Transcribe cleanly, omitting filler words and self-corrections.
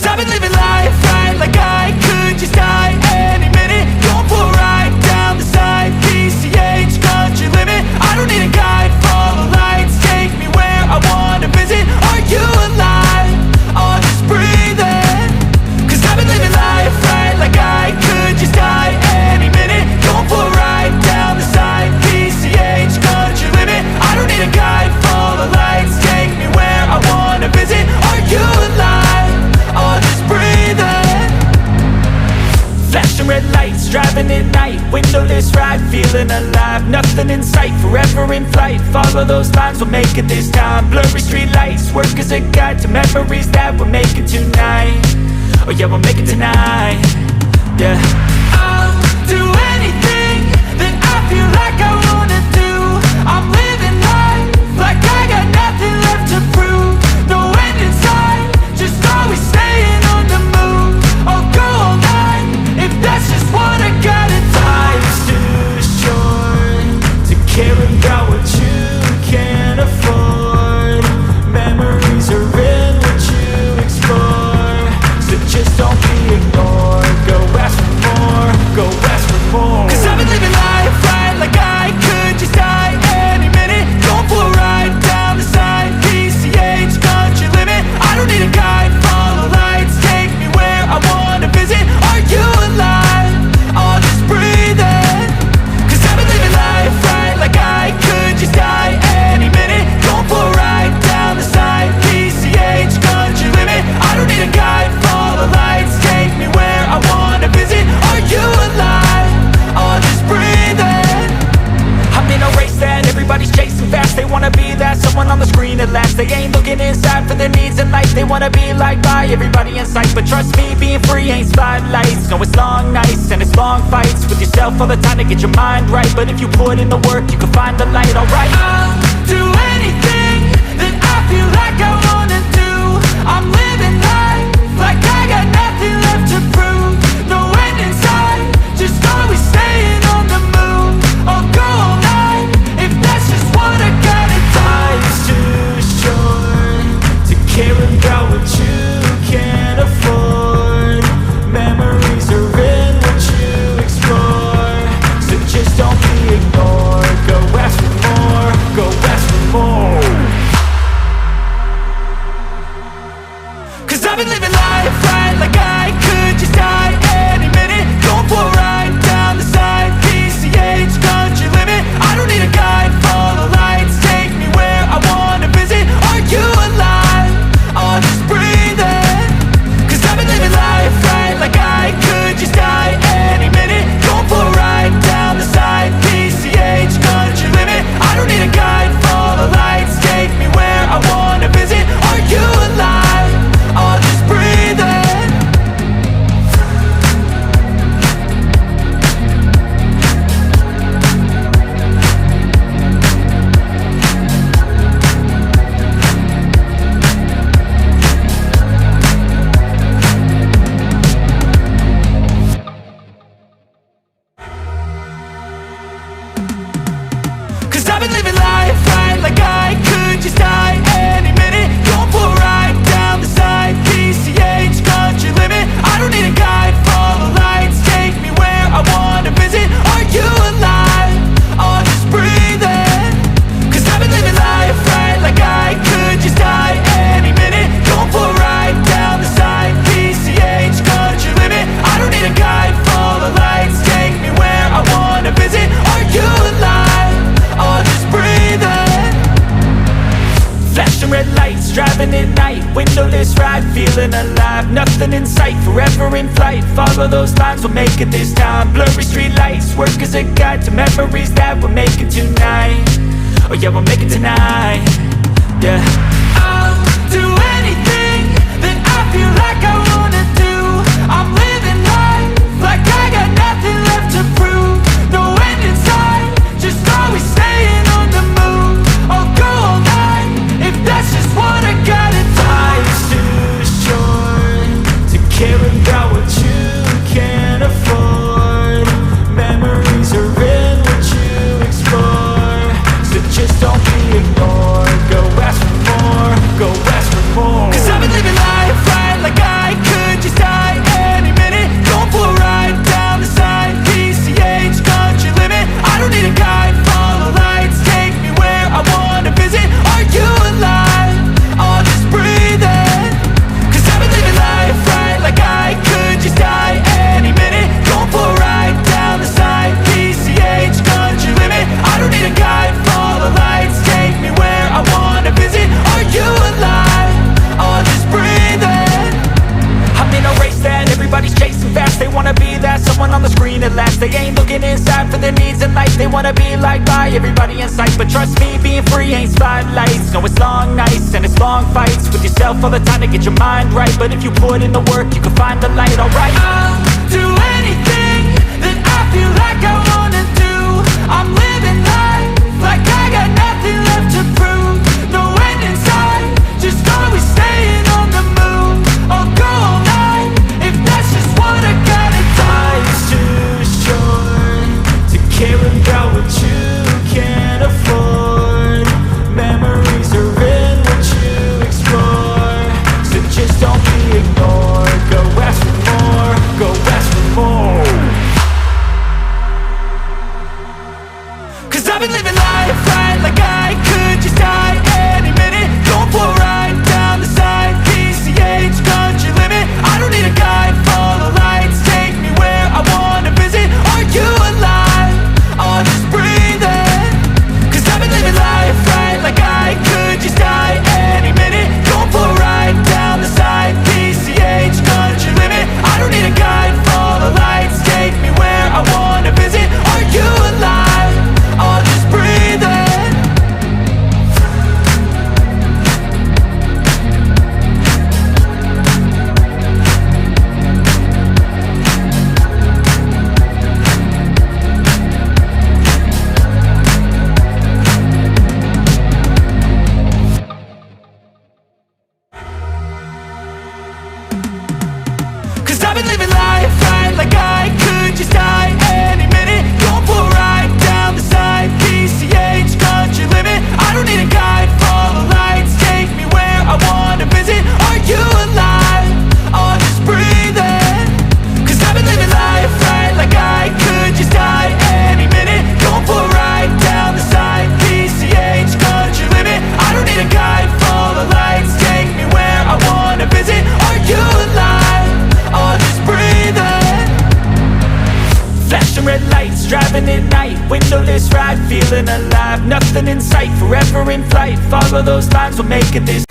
Cause I've been living life right like I could just die any minute. Going for a ride down the side, PCH, country limit. I don't need a guide, follow lights, take me where I wanna visit. Are you alive? Or just breathing? Cause I've been living life right like I could just die any minute. Going for a ride down the side, PCH, country limit. I don't need a guide, follow lights, take me where I wanna visit. Are you alive? Or just breathing? Flashing red lights, driving at night, windowless ride, feeling alive. Nothing in sight, forever in flight. Follow those lines, we'll make it this time. Blurry street lights, work as a guide to memories that we're making tonight. Oh yeah, we'll make it tonight. Yeah. I'll do anything that I feel like I wanna do. I'm living life like I got nothing left to prove. No end in sight, just always staying on the move. I'll go all night if that's just what I gotta do. Life's too short to care about what you can't afford. Memories are in what you explore, so just don't be ignored. Go ask for more, go ask for more. Cause I've been living life right like I could just die any minute. Going for a ride down the side, PCH, country limit. I don't need a guide, follow lights, take me where I wanna visit. Are you alive? Or just breathing? Cause I've been living life right like I could just die any minute. Going for a ride down the side, PCH, country limit. I don't need a guide, follow lights, take me where I wanna visit. Are you alive? Or just breathing? I'm in a race that everybody's chasing fast. They wanna be that someone on the screen at last. They ain't looking inside for their needs in life. They wanna be liked by everybody in sight. But trust me, being free ain't spotlights. No, it's long nights and it's long fights with yourself all the time to get your mind right. But if you put in the work, you can find the light, alright. I'll do anything that I feel like I wanna do. I'm living life like I got nothing left to prove. No end in sight, just always staying on the move. I'll go all night if that's just what I gotta do. Life's too short to care about what you can't afford. Memories are in what you explore, so just don't be ignored. Go ask for more, go ask for more. Cause I've been living life right like I could just die any minute. Going for a ride down the side, PCH, country limit. I don't need a guide, follow lights, take me where I wanna visit. Are you alive? Or just breathing? Cause I've been living life right like I could just die any minute. Going for a ride down the side, PCH, country limit. I don't need a guide, follow lights, take me where I wanna visit. Are you alive? Or just breathing? Cause I've been living life right like I could just die any minute. Going for a ride down the side, PCH, country limit. I don't need a guide, follow lights, take me where I wanna visit. Are you alive? Or just breathing? Cause I've been living life right like I could just die any minute. Going for a ride down the side, PCH, country limit. I don't need a guide, follow lights, take me where I wanna visit. Are you alive? Or just breathing? Flashing red lights, driving at night, windowless ride, feeling alive. Nothing in sight, forever in flight. Follow those lines, we'll make it this time. Blurry street lights, work as a guide to memories that we're making tonight. Oh yeah, we'll make it tonight. Yeah. I'll do anything that I feel like I wanna do. I'm living life like I got nothing left to prove. No end in sight, just always staying on the move. I'll go all night if that's just what I gotta do. Life's too short to care about what you can't afford. Memories are in what you explore, so just don't be ignored. Go ask for more. wanna be liked by everybody in sight, but trust me, being free ain't spotlights. No, it's long nights and it's long fights with yourself all the time to get your mind right. But if you put in the work, you can find the light, alright. I'll do anything that I feel like I wanna do. I'm living life like I got nothing left to prove. No end in sight, just always staying on the move. I'll go all night if that's just what I gotta do. Life's too short to care about what you can't afford. Memories are in what you explore, so just don't be ignored. Go ask for more, go ask for more. 'Cause I've been living life right like I could just die any minute. Going for a ride down the side, PCH, country limit. I don't need a guide, follow lights, take me where I wanna visit. Are you alive? I'll just breathe in. 'Cause I've been living life right like I could just die any minute. Going for a ride down the side, PCH, country limit. I don't need a guide, follow lights, take me where I wanna visit. Are you alive? I'll just breathe in. 'Cause I've been living life right like I could just die any minute. Going for a ride down the side, PCH, country limit. I don't need a guide, follow lights, take me where I wanna visit. Are you alive? I'll just breathe in. 'Cause I've been living life right like I could just die any minute. Going for a ride down the side, PCH, country limit. I don't need a guide, follow lights, take me where I wanna visit. Are you alive? I'll just breathe in. Flashing red lights, driving at night, windowless ride, feeling alive. Nothing in sight, forever in flight. Follow those lines, we'll make it this.